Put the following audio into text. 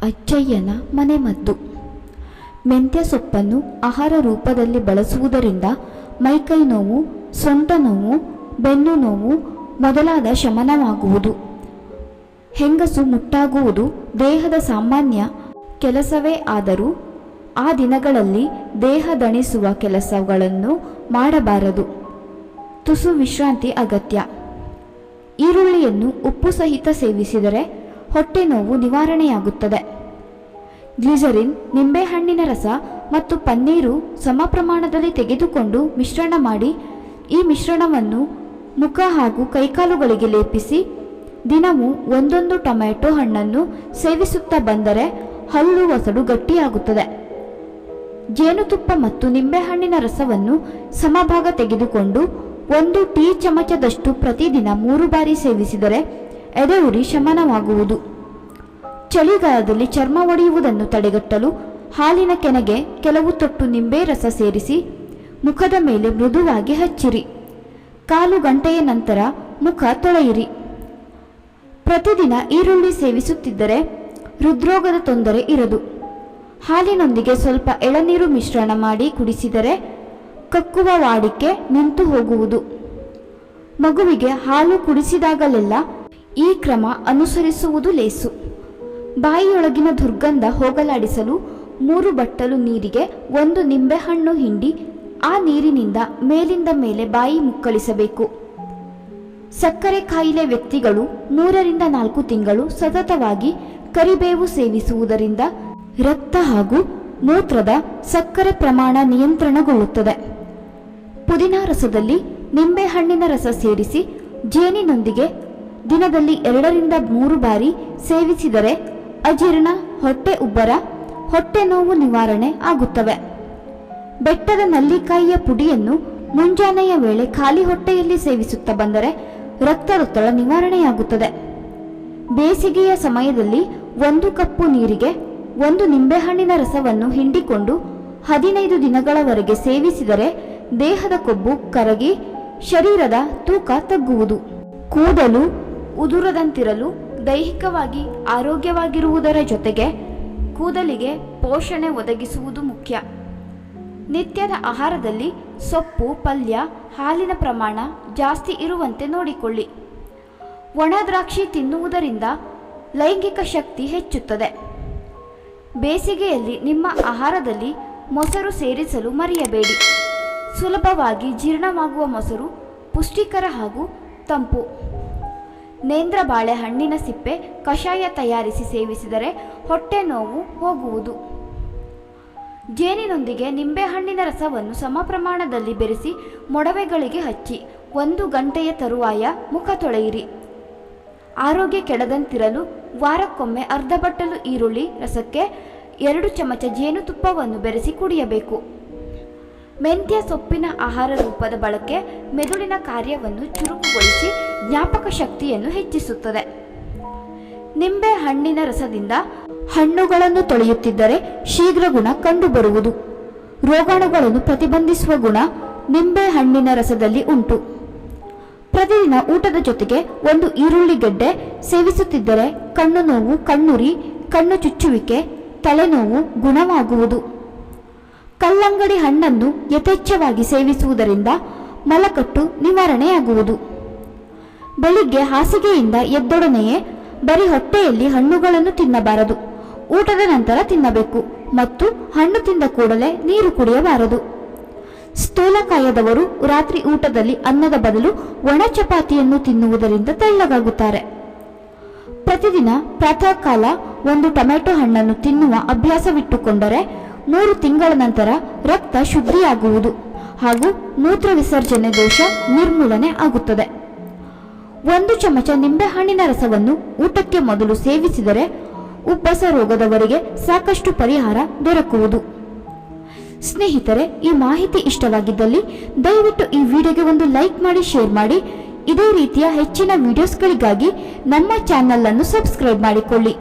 ಅಜ್ಜಯ್ಯನ ಮನೆಮದ್ದು. ಮೆಂತ್ಯ ಸೊಪ್ಪನ್ನು ಆಹಾರ ರೂಪದಲ್ಲಿ ಬಳಸುವುದರಿಂದ ಮೈಕೈ ನೋವು, ಸೊಂಟ ನೋವು, ಬೆನ್ನು ನೋವು ಮೊದಲಾದ ಶಮನವಾಗುವುದು. ಹೆಂಗಸು ಮುಟ್ಟಾಗುವುದು ದೇಹದ ಸಾಮಾನ್ಯ ಕೆಲಸವೇ ಆದರೂ ಆ ದಿನಗಳಲ್ಲಿ ದೇಹ ದಣಿಸುವ ಕೆಲಸಗಳನ್ನು ಮಾಡಬಾರದು. ತುಸು ವಿಶ್ರಾಂತಿ ಅಗತ್ಯ. ಈರುಳ್ಳಿಯನ್ನು ಉಪ್ಪು ಸಹಿತ ಸೇವಿಸಿದರೆ ಹೊಟ್ಟೆ ನೋವು ನಿವಾರಣೆಯಾಗುತ್ತದೆ. ಗ್ಲಿಸರಿನ್, ನಿಂಬೆಹಣ್ಣಿನ ರಸ ಮತ್ತು ಪನ್ನೀರು ಸಮ ಪ್ರಮಾಣದಲ್ಲಿ ತೆಗೆದುಕೊಂಡು ಮಿಶ್ರಣ ಮಾಡಿ ಈ ಮಿಶ್ರಣವನ್ನು ಮುಖ ಹಾಗೂ ಕೈಕಾಲುಗಳಿಗೆ ಲೇಪಿಸಿ ದಿನವೂ ಒಂದೊಂದು ಟೊಮೆಟೊ ಹಣ್ಣನ್ನು ಸೇವಿಸುತ್ತಾ ಬಂದರೆ ಹಲ್ಲು ಒಸಡು ಗಟ್ಟಿಯಾಗುತ್ತದೆ. ಜೇನುತುಪ್ಪ ಮತ್ತು ನಿಂಬೆಹಣ್ಣಿನ ರಸವನ್ನು ಸಮಭಾಗ ತೆಗೆದುಕೊಂಡು 1 ಟೀ ಚಮಚದಷ್ಟು ಪ್ರತಿದಿನ 3 ಬಾರಿ ಸೇವಿಸಿದರೆ ಎದೆಯುರಿ ಶಮನವಾಗುವುದು. ಚಳಿಗಾಲದಲ್ಲಿ ಚರ್ಮ ಒಡೆಯುವುದನ್ನು ತಡೆಗಟ್ಟಲು ಹಾಲಿನ ಕೆನೆಗೆ ಕೆಲವು ತೊಟ್ಟು ನಿಂಬೆ ರಸ ಸೇರಿಸಿ ಮುಖದ ಮೇಲೆ ಮೃದುವಾಗಿ ಹಚ್ಚಿರಿ. 1/4 ಗಂಟೆಯ ನಂತರ ಮುಖ ತೊಳೆಯಿರಿ. ಪ್ರತಿದಿನ ಈರುಳ್ಳಿ ಸೇವಿಸುತ್ತಿದ್ದರೆ ಹೃದ್ರೋಗದ ತೊಂದರೆ ಇರದು. ಹಾಲಿನೊಂದಿಗೆ ಸ್ವಲ್ಪ ಎಳನೀರು ಮಿಶ್ರಣ ಮಾಡಿ ಕುಡಿಸಿದರೆ ಕಕ್ಕುವ ವಾಡಿಕೆ ನಿಂತು ಹೋಗುವುದು. ಮಗುವಿಗೆ ಹಾಲು ಕುಡಿಸಿದಾಗಲೆಲ್ಲ ಈ ಕ್ರಮ ಅನುಸರಿಸುವುದು ಲೇಸು. ಬಾಯಿಯೊಳಗಿನ ದುರ್ಗಂಧ ಹೋಗಲಾಡಿಸಲು 3 ಬಟ್ಟಲು ನೀರಿಗೆ 1 ನಿಂಬೆಹಣ್ಣು ಹಿಂಡಿ ಆ ನೀರಿನಿಂದ ಮೇಲಿಂದ ಮೇಲೆ ಬಾಯಿ ಮುಕ್ಕಳಿಸಬೇಕು. ಸಕ್ಕರೆ ಕಾಯಿಲೆ ವ್ಯಕ್ತಿಗಳು 3 ರಿಂದ 4 ತಿಂಗಳು ಸತತವಾಗಿ ಕರಿಬೇವು ಸೇವಿಸುವುದರಿಂದ ರಕ್ತ ಹಾಗೂ ಮೂತ್ರದ ಸಕ್ಕರೆ ಪ್ರಮಾಣ ನಿಯಂತ್ರಣಗೊಳ್ಳುತ್ತದೆ. ಪುದೀನ ರಸದಲ್ಲಿ ನಿಂಬೆಹಣ್ಣಿನ ರಸ ಸೇರಿಸಿ ಜೇನಿನೊಂದಿಗೆ ದಿನದಲ್ಲಿ 2 ರಿಂದ 3 ಬಾರಿ ಸೇವಿಸಿದರೆ ಅಜೀರ್ಣ, ಹೊಟ್ಟೆ ಉಬ್ಬರ, ಹೊಟ್ಟೆ ನೋವು ನಿವಾರಣೆ ಆಗುತ್ತವೆ. ಬೆಟ್ಟದ ನಲ್ಲಿಕಾಯಿಯ ಪುಡಿಯನ್ನು ಮುಂಜಾನೆಯ ವೇಳೆ ಖಾಲಿ ಹೊಟ್ಟೆಯಲ್ಲಿ ಸೇವಿಸುತ್ತಾ ಬಂದರೆ ರಕ್ತದೊತ್ತಡ ನಿವಾರಣೆಯಾಗುತ್ತದೆ. ಬೇಸಿಗೆಯ ಸಮಯದಲ್ಲಿ 1 ಕಪ್ಪು ನೀರಿಗೆ 1 ನಿಂಬೆಹಣ್ಣಿನ ರಸವನ್ನು ಹಿಂಡಿಕೊಂಡು 15 ದಿನಗಳವರೆಗೆ ಸೇವಿಸಿದರೆ ದೇಹದ ಕೊಬ್ಬು ಕರಗಿ ಶರೀರದ ತೂಕ ತಗ್ಗುವುದು. ಕೂದಲು ಉದುರದಂತಿರಲು ದೈಹಿಕವಾಗಿ ಆರೋಗ್ಯವಾಗಿರುವುದರ ಜೊತೆಗೆ ಕೂದಲಿಗೆ ಪೋಷಣೆ ಒದಗಿಸುವುದು ಮುಖ್ಯ. ನಿತ್ಯದ ಆಹಾರದಲ್ಲಿ ಸೊಪ್ಪು, ಪಲ್ಯ, ಹಾಲಿನ ಪ್ರಮಾಣ ಜಾಸ್ತಿ ಇರುವಂತೆ ನೋಡಿಕೊಳ್ಳಿ. ಒಣ ದ್ರಾಕ್ಷಿ ತಿನ್ನುವುದರಿಂದ ಲೈಂಗಿಕ ಶಕ್ತಿ ಹೆಚ್ಚುತ್ತದೆ. ಬೇಸಿಗೆಯಲ್ಲಿ ನಿಮ್ಮ ಆಹಾರದಲ್ಲಿ ಮೊಸರು ಸೇರಿಸಲು ಮರೆಯಬೇಡಿ. ಸುಲಭವಾಗಿ ಜೀರ್ಣವಾಗುವ ಮೊಸರು ಪುಷ್ಟಿಕರ ಹಾಗೂ ತಂಪು. ನೇಂದ್ರ ಬಾಳೆಹಣ್ಣಿನ ಸಿಪ್ಪೆ ಕಷಾಯ ತಯಾರಿಸಿ ಸೇವಿಸಿದರೆ ಹೊಟ್ಟೆ ನೋವು ಹೋಗುವುದು. ಜೇನಿನೊಂದಿಗೆ ನಿಂಬೆಹಣ್ಣಿನ ರಸವನ್ನು ಸಮ ಪ್ರಮಾಣದಲ್ಲಿ ಬೆರೆಸಿ ಮೊಡವೆಗಳಿಗೆ ಹಚ್ಚಿ 1 ಗಂಟೆಯ ತರುವಾಯ ಮುಖ ತೊಳೆಯಿರಿ. ಆರೋಗ್ಯ ಕೆಡದಂತಿರಲು ವಾರಕ್ಕೊಮ್ಮೆ ಅರ್ಧ ಬಟ್ಟಲು ಈರುಳ್ಳಿ ರಸಕ್ಕೆ 2 ಚಮಚ ಜೇನುತುಪ್ಪವನ್ನು ಬೆರೆಸಿ ಕುಡಿಯಬೇಕು. ಮೆಂತ್ಯ ಸೊಪ್ಪಿನ ಆಹಾರ ರೂಪದ ಬಳಕೆ ಮೆದುಳಿನ ಕಾರ್ಯವನ್ನು ಚುರುಕುಗೊಳಿಸಿ ಜ್ಞಾಪಕ ಶಕ್ತಿಯನ್ನು ಹೆಚ್ಚಿಸುತ್ತದೆ. ನಿಂಬೆ ಹಣ್ಣಿನ ರಸದಿಂದ ಹಣ್ಣುಗಳನ್ನು ತೊಳೆಯುತ್ತಿದ್ದರೆ ಶೀಘ್ರ ಗುಣ ಕಂಡುಬರುವುದು. ರೋಗಾಣುಗಳನ್ನು ಪ್ರತಿಬಂಧಿಸುವ ಗುಣ ನಿಂಬೆ ಹಣ್ಣಿನ ರಸದಲ್ಲಿ ಉಂಟು. ಪ್ರತಿದಿನ ಊಟದ ಜೊತೆಗೆ 1 ಈರುಳ್ಳಿ ಗೆಡ್ಡೆ ಸೇವಿಸುತ್ತಿದ್ದರೆ ಕಣ್ಣು ನೋವು, ಕಣ್ಣುರಿ, ಕಣ್ಣು ಚುಚ್ಚುವಿಕೆ, ತಲೆನೋವು ಗುಣವಾಗುವುದು. ಕಲ್ಲಂಗಡಿ ಹಣ್ಣನ್ನು ಯಥೇಚ್ಛವಾಗಿ ಸೇವಿಸುವುದರಿಂದ ಮಲಕಟ್ಟು ನಿವಾರಣೆಯಾಗುವುದು. ಬೆಳಿಗ್ಗೆ ಹಾಸಿಗೆಯಿಂದ ಎದ್ದೊಡನೆಯೇ ಬರೀ ಹೊಟ್ಟೆಯಲ್ಲಿ ಹಣ್ಣುಗಳನ್ನು ತಿನ್ನಬಾರದು. ಊಟದ ನಂತರ ತಿನ್ನಬೇಕು ಮತ್ತು ಹಣ್ಣು ತಿಂದ ಕೂಡಲೇ ನೀರು ಕುಡಿಯಬಾರದು. ಸ್ಥೂಲಕಾಯದವರು ರಾತ್ರಿ ಊಟದಲ್ಲಿ ಅನ್ನದ ಬದಲು ಒಣ ಚಪಾತಿಯನ್ನು ತಿನ್ನುವುದರಿಂದ ತೆಳ್ಳಗಾಗುತ್ತಾರೆ. ಪ್ರತಿದಿನ ಪ್ರಾತಃ ಕಾಲ 1 ಟೊಮೆಟೊ ಹಣ್ಣನ್ನು ತಿನ್ನುವ ಅಭ್ಯಾಸವಿಟ್ಟುಕೊಂಡರೆ 3 ತಿಂಗಳ ನಂತರ ರಕ್ತ ಶುದ್ಧಿಯಾಗುವುದು ಹಾಗೂ ಮೂತ್ರ ವಿಸರ್ಜನೆ ದೋಷ ನಿರ್ಮೂಲನೆ ಆಗುತ್ತದೆ. 1 ಚಮಚ ನಿಂಬೆಹಣ್ಣಿನ ರಸವನ್ನು ಊಟಕ್ಕೆ ಮೊದಲು ಸೇವಿಸಿದರೆ ಉಬ್ಬಸ ರೋಗದವರಿಗೆ ಸಾಕಷ್ಟು ಪರಿಹಾರ ದೊರಕುವುದು. ಸ್ನೇಹಿತರೆ, ಈ ಮಾಹಿತಿ ಇಷ್ಟವಾಗಿದ್ದಲ್ಲಿ ದಯವಿಟ್ಟು ಈ ವಿಡಿಯೋಗೆ ಒಂದು ಲೈಕ್ ಮಾಡಿ, ಶೇರ್ ಮಾಡಿ. ಇದೇ ರೀತಿಯ ಹೆಚ್ಚಿನ ವಿಡಿಯೋಸ್ಗಳಿಗಾಗಿ ನಮ್ಮ ಚಾನೆಲ್ ಅನ್ನು ಸಬ್ಸ್ಕ್ರೈಬ್ ಮಾಡಿಕೊಳ್ಳಿ.